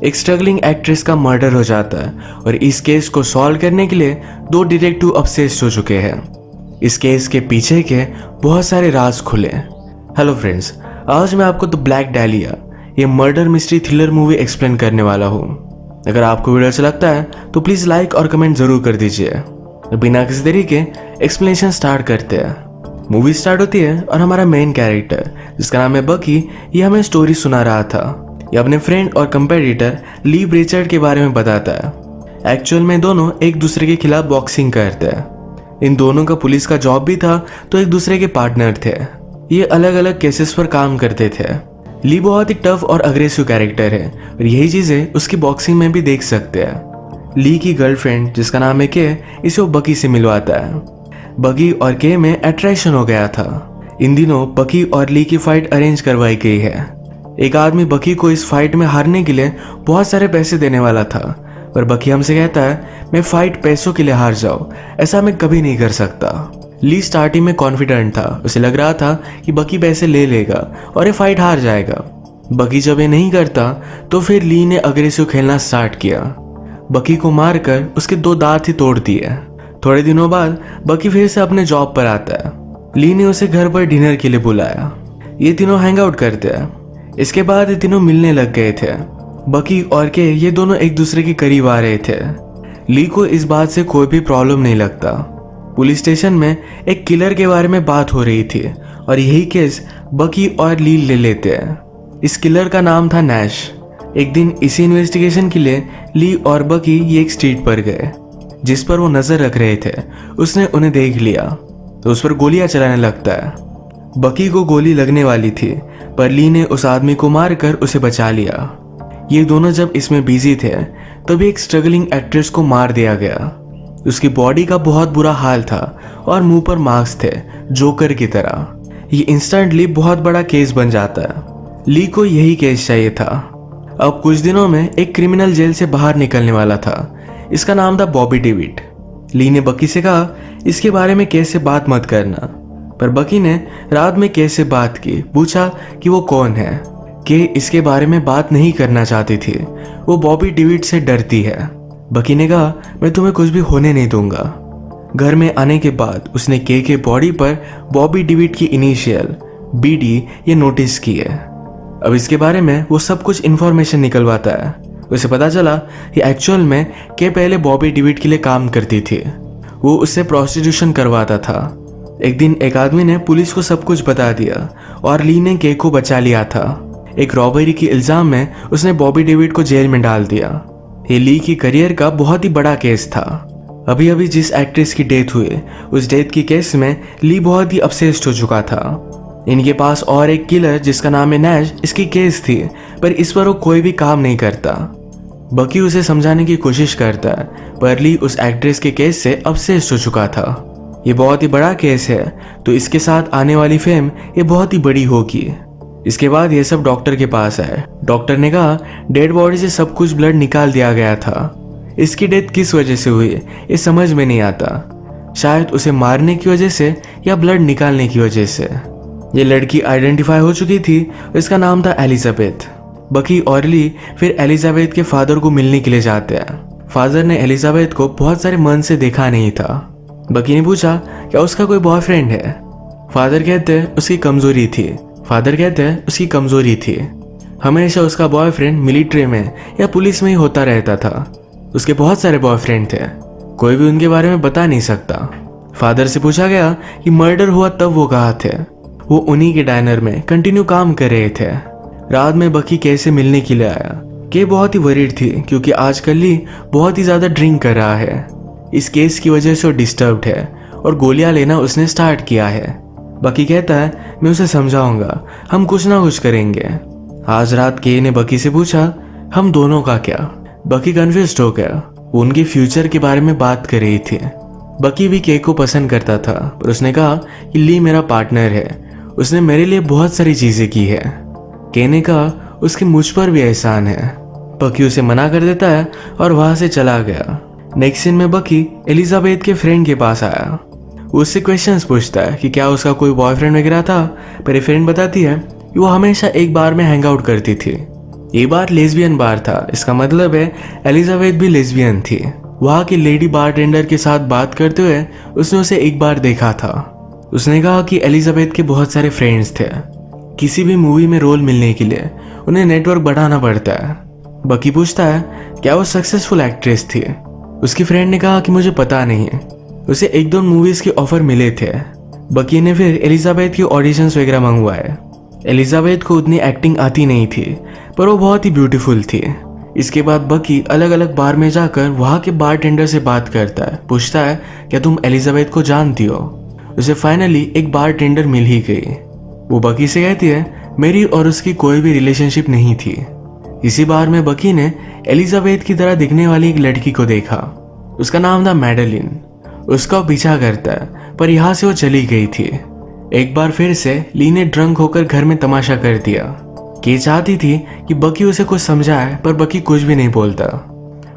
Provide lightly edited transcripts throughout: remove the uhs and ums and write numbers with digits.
एक struggling actress का murder हो जाता है और इस केस को सॉल्व करने के लिए दो डिटेक्टिव ऑब्सेस्ड हो चुके हैं। इस केस के पीछे के बहुत सारे राज खुले। हेलो फ्रेंड्स, आज मैं आपको द ब्लैक डालिया ये murder mystery thriller movie explain करने वाला हूँ। अगर आपको वीडियो अच्छा लगता है तो प्लीज लाइक और कमेंट जरूर कर दीजिए। बिना किसी देरी के एक्सप्लेनेशन स्टार्ट करते हैं। मूवी स्टार्ट होती है और हमारा मेन कैरेक्टर जिसका नाम है बकी, ये हमें स्टोरी सुना रहा था। ये अपने फ्रेंड और कंपेटिटर ली ब्रिचर्ड के बारे में बताता है। एक्चुअल में दोनों एक दूसरे के खिलाफ बॉक्सिंग करते हैं। इन दोनों का पुलिस का जॉब भी था तो एक दूसरे के पार्टनर थे। ये अलग अलग केसेस पर काम करते थे। ली बहुत ही टफ और अग्रेसिव कैरेक्टर है और यही चीजें उसकी बॉक्सिंग में भी देख सकते हैं। ली की गर्लफ्रेंड जिसका नाम है के, इसे वो बकी से मिलवाता है। बकी और के में अट्रैक्शन हो गया था। इन दिनों बकी और ली की फाइट अरेंज करवाई गई है। एक आदमी बकी को इस फाइट में हारने के लिए बहुत सारे पैसे देने वाला था, पर बकी हमसे कहता है मैं फाइट पैसों के लिए हार जाऊं, ऐसा मैं कभी नहीं कर सकता। ली स्टार्टिंग में कॉन्फिडेंट था। उसे लग रहा था कि बकी पैसे ले लेगा और ये फाइट हार जाएगा। बकी जब ये नहीं करता तो फिर ली ने अग्रेसिव खेलना स्टार्ट किया। बकी को मारकर उसके दो दांत ही तोड़ दिए। थोड़े दिनों बाद बकी फिर से अपने जॉब पर आता है। ली ने उसे घर पर डिनर के लिए बुलाया। ये तीनों हैंग आउट करते हैं। इसके बाद ये तीनों मिलने लग गए थे। बकी और के ये दोनों एक दूसरे के करीब आ रहे थे। ली को इस बात से कोई भी प्रॉब्लम नहीं लगता। पुलिस स्टेशन में एक किलर के बारे में बात हो रही थी और यही केस बकी और ली ले लेते हैं। इस किलर का नाम था नैश। एक दिन इसी इन्वेस्टिगेशन के लिए ली और बकी ये एक स्ट्रीट पर गए जिस पर वो नजर रख रहे थे। उसने उन्हें देख लिया तो उस पर गोलियां चलाने लगता है। बकी को गोली लगने वाली थी पर ली ने उस आदमी को मारकर उसे बचा लिया। ये दोनों जब इसमें बिजी थे तभी एक स्ट्रगलिंग एक्ट्रेस को मार दिया गया। उसकी बॉडी का बहुत बुरा हाल था और मुंह पर मार्क्स थे जोकर की तरह। ये इंस्टेंटली बहुत बड़ा केस बन जाता है। ली को यही केस चाहिए था। अब कुछ दिनों में एक क्रिमिनल जेल से बाहर निकलने वाला था। इसका नाम था बॉबी डेविड। ली ने बकी से कहा इसके बारे में केस से बात मत करना, पर बकी ने रात में के से बात की। पूछा कि वो कौन है। के इसके बारे में बात नहीं करना चाहती थी। वो बॉबी डेविड से डरती है। बकी ने कहा मैं तुम्हें कुछ भी होने नहीं दूंगा। घर में आने के बाद उसने के बॉडी पर बॉबी डेविड की इनिशियल BD ये नोटिस की है। अब इसके बारे में वो सब कुछ इन्फॉर्मेशन निकलवाता है। उसे पता चला कि एक्चुअल में के पहले बॉबी डेविड के लिए काम करती थी। वो उससे प्रोस्टिट्यूशन करवाता था। एक दिन एक आदमी ने पुलिस को सब कुछ बता दिया और ली ने के को बचा लिया था। एक रॉबरी के इल्जाम में उसने बॉबी डेविड को जेल में डाल दिया। ये ली की करियर का बहुत ही बड़ा केस था। अभी अभी जिस एक्ट्रेस की डेथ हुई उस डेथ की केस में ली बहुत ही अपसेस्ड हो चुका था। इनके पास और एक किलर जिसका नाम है नैश, इसकी केस थी पर इस पर वो कोई भी काम नहीं करता। बकी उसे समझाने की कोशिश करता है पर ली उस एक्ट्रेस के केस से अपसेस्ड हो चुका था। ये बहुत ही बड़ा केस है तो इसके साथ आने वाली फेम ये बहुत ही बड़ी होगी। इसके बाद ये सब डॉक्टर के पास आए। डॉक्टर ने कहा डेड बॉडी से सब कुछ ब्लड निकाल दिया गया था। इसकी डेथ किस वजह से हुई ये समझ में नहीं आता। शायद उसे मारने की वजह से या ब्लड निकालने की वजह से। ये लड़की आइडेंटिफाई हो चुकी थी। इसका नाम था एलिजाबेथ। बकी और ली फिर एलिजाबेथ के फादर को मिलने के लिए जाते हैं। फादर ने एलिजाबेथ को बहुत सारे मन से देखा नहीं था। बकी ने पूछा क्या उसका कोई बॉयफ्रेंड है। फादर कहते हैं उसकी कमजोरी थी। हमेशा उसका बॉयफ्रेंड मिलिट्री में या पुलिस में ही होता रहता था। उसके बहुत सारे बॉयफ्रेंड थे, कोई भी उनके बारे में बता नहीं सकता। फादर से पूछा गया कि मर्डर हुआ तब वो कहाँ थे। वो उन्हीं के डाइनर में कंटिन्यू काम कर रहे थे। रात में बकी कैसे मिलने के लिए आया। के बहुत ही वरीड थी क्योंकि आजकल ली बहुत ही ज्यादा ड्रिंक कर रहा है। इस केस की वजह से वो डिस्टर्ब्ड है और गोलियां लेना उसने स्टार्ट किया है। बकी कहता है मैं उसे समझाऊंगा, हम कुछ ना कुछ करेंगे। आज रात के ने बकी से पूछा हम दोनों का क्या। बकी कन्फ्यूज्ड हो गया। वो उनके फ्यूचर के बारे में बात कर रही थी। बकी भी के को पसंद करता था पर उसने कहा कि ली मेरा पार्टनर है, उसने मेरे लिए बहुत सारी चीजें की है। के ने कहा उसके मुझ पर भी एहसान है। बकी उसे मना कर देता है और वहां से चला गया। नेक्स्ट सीन में बकी एलिजाबेथ के फ्रेंड के पास आया। उससे क्वेश्चंस पूछता है कि क्या उसका कोई बॉयफ्रेंड वगैरह था, पर ये फ्रेंड बताती है कि वो हमेशा एक बार में हैंग आउट करती थी। ये बार लेस्बियन बार था, इसका मतलब है एलिजाबेथ भी लेस्बियन थी। वहाँ की लेडी बारटेंडर के साथ बात करते हुए उसने उसे एक बार देखा था। उसने कहा कि एलिजाबेथ के बहुत सारे फ्रेंड्स थे। किसी भी मूवी में रोल मिलने के लिए उन्हें नेटवर्क बढ़ाना पड़ता है। बकी पूछता है क्या वो सक्सेसफुल एक्ट्रेस थी। उसकी फ्रेंड ने कहा कि मुझे पता नहीं है, उसे एक दो मूवीज के ऑफर मिले थे। बकी ने फिर एलिजाबेथ की ऑडिशंस वगैरह मंगवाए। एलिजाबेथ को उतनी एक्टिंग आती नहीं थी, पर वो बहुत ही ब्यूटीफुल थी। इसके बाद बकी अलग अलग बार में जाकर वहाँ के बारटेंडर से बात करता है, पूछता है क्या तुम एलिजाबेथ को जानती हो। उसे फाइनली एक बारटेंडर मिल ही गई। वो बकी से कहती है मेरी और उसकी कोई भी रिलेशनशिप नहीं थी। इसी बार में बकी ने एलिजाबेथ की तरह दिखने वाली एक लड़की को देखा। उसका नाम था मैडेलिन। उसका वो पीछा करता है, पर यहाँ से वो चली गई थी। एक बार फिर से ली ने ड्रंक होकर घर में तमाशा कर दिया। के चाहती थी कि बकी उसे कुछ समझाए, पर बकी कुछ भी नहीं बोलता।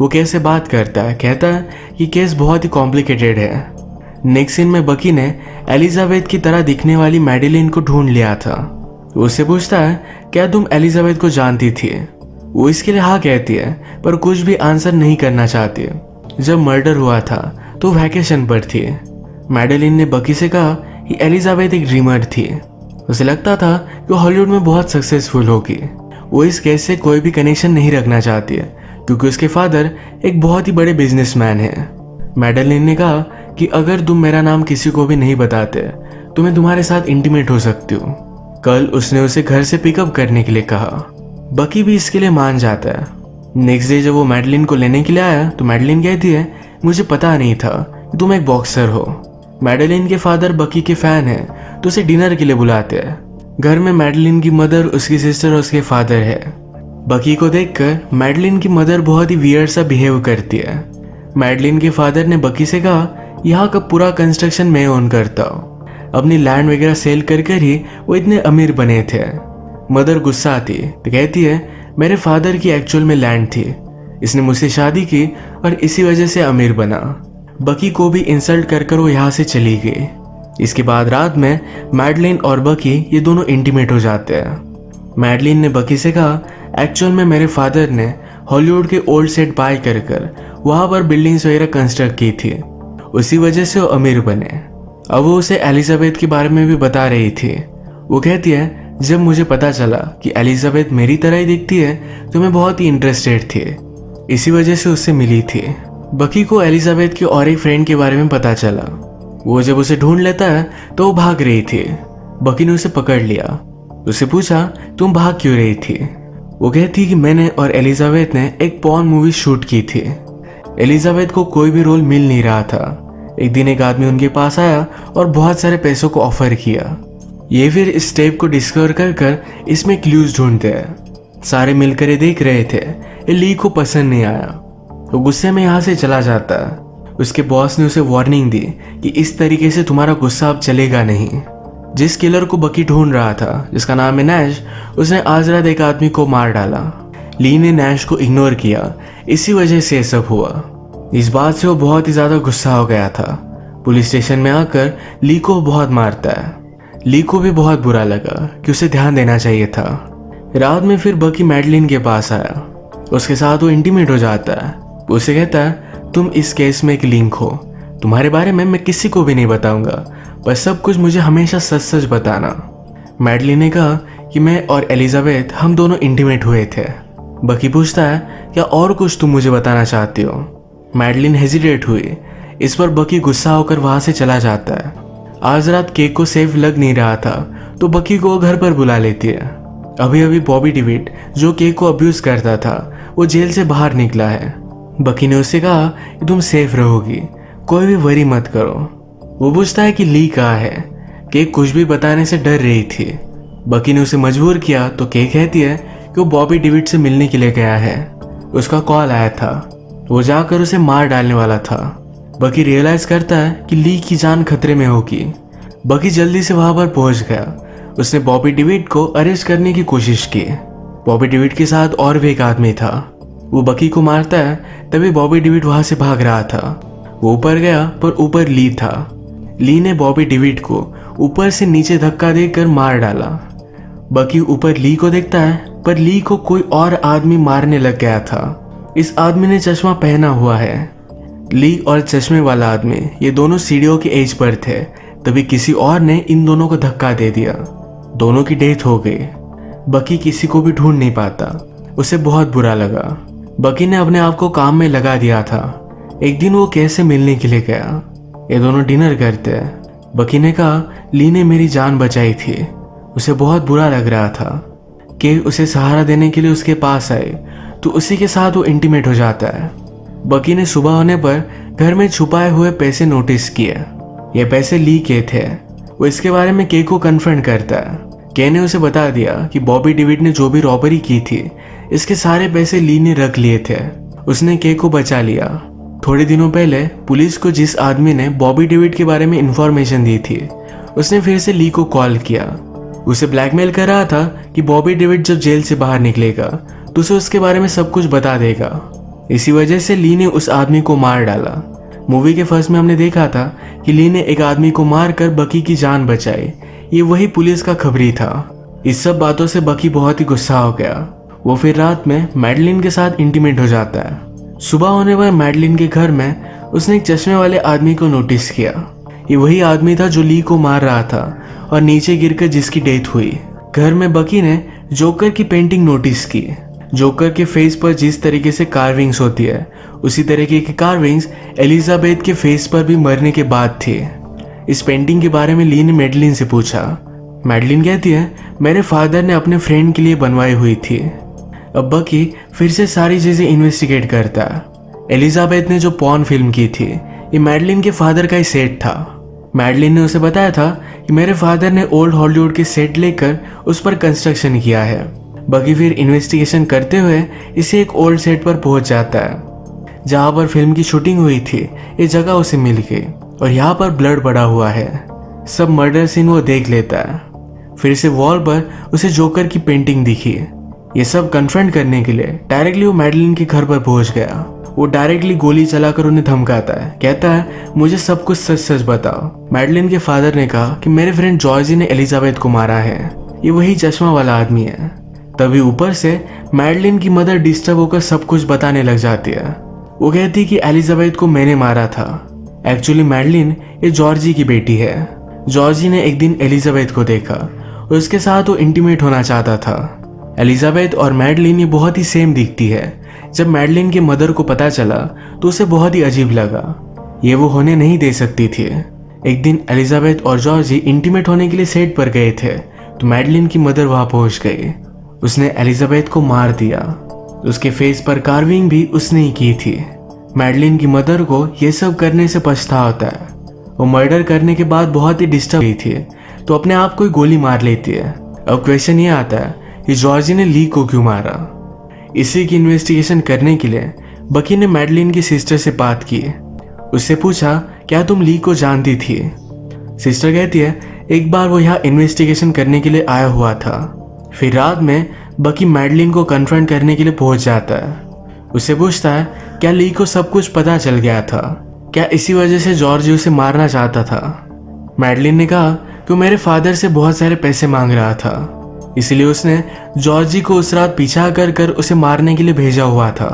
वो केस से बात करता है, कहता है कि केस बहुत ही कॉम्प्लिकेटेड है। नेक्स्ट सीन में बकी ने एलिजाबेथ की तरह दिखने वाली मैडेलिन को ढूंढ लिया था। वो उससे पूछता है क्या तुम एलिजाबेथ को जानती थी। वो इसके लिए हाँ कहती है, पर कुछ भी आंसर नहीं करना चाहती। जब मर्डर हुआ था तो वैकेशन पर थी। मैडेलिन ने बकी से कहा कि एलिजाबेथ एक ड्रीमर थी। उसे लगता था कि वो हॉलीवुड में बहुत सक्सेसफुल होगी। वो इस केस से कोई भी कनेक्शन नहीं रखना चाहती है, क्योंकि उसके फादर एक बहुत ही बड़े बिजनेसमैन है। मैडेलिन ने कहा कि अगर तुम मेरा नाम किसी को भी नहीं बताते तो मैं तुम्हारे साथ इंटीमेट हो सकती हूँ। कल उसने उसे घर से पिकअप करने के लिए कहा। बकी भी इसके लिए मान जाता है। नेक्स्ट डे जब वो मैडेलिन को लेने के लिए आया तो मैडेलिन कहती है मुझे पता नहीं था कि तुम एक बॉक्सर हो। मैडेलिन के फादर बकी के फैन हैं तो उसे डिनर के लिए बुलाते हैं। घर में मैडेलिन की मदर, उसकी सिस्टर और उसके फादर है। बकी को देखकर मैडेलिन की मदर बहुत ही वियर्ड सा बिहेव करती है। मैडेलिन के फादर ने बकी से कहा यहाँ का पूरा कंस्ट्रक्शन मैं ओन करता हूँ। अपनी लैंड वगैरह सेल कर कर ही वो इतने अमीर बने थे। मदर गुस्सा आती तो कहती है मेरे फादर की एक्चुअल में लैंड थी, इसने मुझसे शादी की और इसी वजह से अमीर बना। बकी को भी इंसल्ट कर कर वो यहाँ से चली गई। इसके बाद रात में मैडेलिन और बकी ये दोनों इंटीमेट हो जाते हैं। मैडेलिन ने बकी से कहा एक्चुअल में मेरे फादर ने हॉलीवुड के ओल्ड सेट बाय कर कर वहाँ पर बिल्डिंग्स वगैरह कंस्ट्रक्ट की थी, उसी वजह से वो अमीर बने। अब वो उसे एलिजाबेथ के बारे में भी बता रही थी। वो कहती है जब मुझे पता चला कि एलिजाबेथ मेरी तरह ही दिखती है तो मैं बहुत ही इंटरेस्टेड थी, इसी वजह से उससे मिली थी। बकी को एलिजाबेथ के और एक फ्रेंड के बारे में पता चला। वो जब उसे ढूंढ लेता है तो वो भाग रही थी। बकी ने उसे पकड़ लिया। उससे पूछा तुम भाग क्यों रही थी। वो कहती कि मैंने और एलिजाबेथ ने एक पॉर्न मूवी शूट की थी। एलिजाबेथ को कोई भी रोल मिल नहीं रहा था। एक दिन एक आदमी उनके पास आया और बहुत सारे पैसों को ऑफर किया। ये फिर इस टेप को डिस्कवर कर कर इसमें क्लूज ढूंढते हैं। सारे मिलकर ये देख रहे थे। ये ली को पसंद नहीं आया, वो गुस्से में यहाँ से चला जाता है। उसके बॉस ने उसे वार्निंग दी कि इस तरीके से तुम्हारा गुस्सा अब चलेगा नहीं। जिस किलर को बकी ढूंढ रहा था, जिसका नाम है नैश, उसने आज रात एक आदमी को मार डाला। ली ने नैश को इग्नोर किया, इसी वजह से सब हुआ। इस बात से वो बहुत ही ज्यादा गुस्सा हो गया था। पुलिस स्टेशन में आकर ली को बहुत मारता है। ली को भी बहुत बुरा लगा कि उसे ध्यान देना चाहिए था। रात में फिर बकी मैडेलिन के पास आया। उसके साथ वो इंटीमेट हो जाता है। उसे कहता है तुम इस केस में एक लिंक हो, तुम्हारे बारे में मैं किसी को भी नहीं बताऊंगा, पर सब कुछ मुझे हमेशा सच सच बताना। मैडेलिन ने कहा कि मैं और एलिजाबेथ हम दोनों इंटीमेट हुए थे। बकी पूछता है क्या और कुछ तुम मुझे बताना चाहती हो। मैडेलिन हेजिटेट हुई। इस पर बकी गुस्सा होकर वहां से चला जाता है। आज रात केक को सेफ लग नहीं रहा था तो बकी को घर पर बुला लेती है। अभी अभी बॉबी डेविड जो केक को अब्यूज करता था वो जेल से बाहर निकला है। बकी ने उससे कहा कि तुम सेफ रहोगी, कोई भी वरी मत करो। वो पूछता है कि ली कहाँ है। केक कुछ भी बताने से डर रही थी। बकी ने उसे मजबूर किया तो केक कहती है कि वो बॉबी डेविड से मिलने के लिए गया है। उसका कॉल आया था, वो जाकर उसे मार डालने वाला था। बकी रियलाइज करता है कि ली की जान खतरे में होगी। बकी जल्दी से वहां पर पहुंच गया। उसने बॉबी डेविड को अरेस्ट करने की कोशिश की। बॉबी डेविड के साथ और भी एक आदमी था। वो बकी को मारता है, तभी बॉबी डेविड वहां से भाग रहा था। वो ऊपर गया पर ऊपर ली था। ली ने बॉबी डेविड को ऊपर से नीचे धक्का देकर मार डाला। बकी ऊपर ली को देखता है पर ली को कोई और आदमी मारने लग गया था। इस आदमी ने चश्मा पहना हुआ है। ली और चश्मे वाला आदमी ये दोनों सीढ़ियों के एज पर थे, तभी किसी और ने इन दोनों को धक्का दे दिया। दोनों की डेथ हो गई। बकी किसी को भी ढूंढ नहीं पाता। उसे बहुत बुरा लगा। बकी ने अपने आप को काम में लगा दिया था। एक दिन वो कैसे मिलने के लिए गया। ये दोनों डिनर करते हैं। बकी ने कहा ली ने मेरी जान बचाई थी। उसे बहुत बुरा लग रहा था कि उसे सहारा देने के लिए उसके पास आए, तो उसी के साथ वो इंटीमेट हो जाता है। बकी ने सुबह होने पर घर में छुपाए हुए पैसे नोटिस किए। ये पैसे ली के थे। वो इसके बारे में के को कन्फ्रंट करता है। के ने उसे बता दिया कि बॉबी डेविड ने जो भी रॉबरी की थी, इसके सारे पैसे ली ने रख लिए थे। उसने के को बचा लिया। थोड़े दिनों पहले पुलिस को जिस आदमी ने बॉबी डेविड के बारे में इंफॉर्मेशन दी थी, उसने फिर से ली को कॉल किया। उसे ब्लैकमेल कर रहा था कि बॉबी डेविड जब जेल से बाहर निकलेगा तो उसे उसके बारे में सब कुछ बता देगा। इसी वजह से ली ने उस आदमी को मार डाला। मूवी के फर्स्ट में हमने देखा था कि ली ने एक आदमी को मारकर बकी की जान बचाई। ये वही पुलिस का खबरी था। इस सब बातों से बकी बहुत ही गुस्सा हो गया। वो फिर रात में मैडलिन के साथ इंटीमेट हो जाता है। सुबह होने पर मैडलिन के घर में उसने एक चश्मे वाले आदमी को नोटिस किया। ये वही आदमी था जो ली को मार रहा था और नीचे गिरकर जिसकी डेथ हुई। घर में बकी ने जोकर की पेंटिंग नोटिस की। जोकर के फेस पर जिस तरीके से कार्विंग्स होती है, उसी तरीके की कार्विंग्स एलिजाबेथ के फेस पर भी मरने के बाद थी। इस पेंटिंग के बारे में ली ने मैडलिन से पूछा। मैडलिन कहती है मेरे फादर ने अपने फ्रेंड के लिए बनवाई हुई थी। अब बकी फिर से सारी चीजें इन्वेस्टिगेट करता है। एलिजाबेथ ने जो पॉर्न फिल्म की थी, ये मैडलिन के फादर का ही सेट था। मैडलिन ने उसे बताया था कि मेरे फादर ने ओल्ड हॉलीवुड के सेट लेकर उस पर कंस्ट्रक्शन किया है। बकी फिर इन्वेस्टिगेशन करते हुए इसे एक ओल्ड सेट पर पहुंच जाता है जहां पर फिल्म की शूटिंग हुई थी। ये जगह उसे मिल गई और यहाँ पर ब्लड पड़ा हुआ है। सब मर्डर सीन वो देख लेता है। फिर से वॉल पर उसे जोकर की पेंटिंग दिखी। ये सब कन्फ्रंट करने के लिए डायरेक्टली वो मैडलिन के घर पर पहुंच गया। वो डायरेक्टली गोली चलाकर उन्हें धमकाता है। कहता है मुझे सब कुछ सच सच बताओ। मैडलिन के फादर ने कहा कि मेरे फ्रेंड जॉर्जी ने एलिजाबेथ को मारा है। ये वही चश्मा वाला आदमी है। तभी ऊपर से मैडलिन की मदर डिस्टर्ब होकर सब कुछ बताने लग जाती है। वो कहती कि एलिजाबेथ को मैंने मारा था। एक्चुअली मैडलिन ये जॉर्जी की बेटी है। जॉर्जी ने एक दिन एलिजाबेथ को देखा और उसके साथ वो इंटीमेट होना चाहता था। एलिजाबेथ और मैडलिन ये बहुत ही सेम दिखती है। जब मैडलिन के मदर को पता चला तो उसे बहुत ही अजीब लगा। ये वो होने नहीं दे सकती थी। एक दिन एलिजाबेथ और जॉर्जी इंटीमेट होने के लिए सेट पर गए थे तो मैडलिन की मदर वहां पहुंच गई। उसने एलिजाबेथ को मार दिया। उसके फेस पर कार्विंग भी उसने ही की थी। मैडलिन की मदर को ये सब करने से पछता होता है। वो मर्डर करने के बाद बहुत ही डिस्टर्ब हुई थी तो अपने आप को ही गोली मार लेती है। अब क्वेश्चन ये आता है कि जॉर्जी ने ली को क्यों मारा। इसी की इन्वेस्टिगेशन करने के लिए बकी ने मैडलिन की सिस्टर से बात की। उससे पूछा क्या तुम ली को जानती थी। सिस्टर कहती है एक बार वो यहाँ इन्वेस्टिगेशन करने के लिए आया हुआ था। फिर रात में बकी मैडलिन को कन्फ्रंट करने के लिए पहुंच जाता है। उससे पूछता है क्या ली को सब कुछ पता चल गया था, क्या इसी वजह से जॉर्जी उसे मारना चाहता था। मैडलिन ने कहा कि वो मेरे फादर से बहुत सारे पैसे मांग रहा था, इसलिए उसने जॉर्जी को उस रात पीछा कर कर उसे मारने के लिए भेजा हुआ था।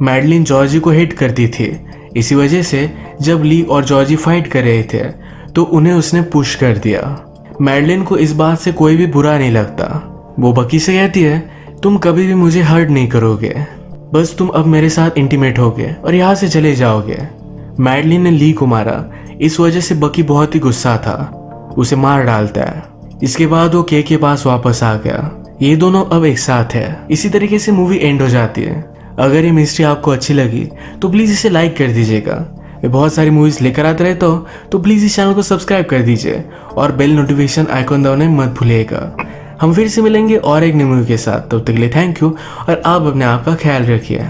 मैडलिन जॉर्जी को हेट करती थी। इसी वजह से जब ली और जॉर्जी फाइट कर रहे थे तो उन्हें उसने पुश कर दिया। मैडलिन को इस बात से कोई भी बुरा नहीं लगता। वो बकी से कहती है तुम कभी भी मुझे हर्ट नहीं करोगे, बस तुम अब मेरे साथ इंटीमेट होगे और यहाँ से चले जाओगे। मैडलिन ने ली को मारा। इस वजह से बकी बहुत ही गुस्सा था, उसे मार डालता है। इसके बाद वो के पास वापस आ गया। ये दोनों अब एक साथ है। इसी तरीके से मूवी एंड हो जाती है। अगर ये मिस्ट्री आपको अच्छी लगी तो प्लीज़ इसे लाइक कर दीजिएगा। मैं बहुत सारी मूवीज़ लेकर आते रहता हूँ तो प्लीज़ इस चैनल को सब्सक्राइब कर दीजिए और बेल नोटिफिकेशन आइकॉन दबाना मत भूलिएगा। हम फिर से मिलेंगे और एक नई मूवी के साथ। तब तक के लिए थैंक यू और आप अपने आप का ख्याल रखिए।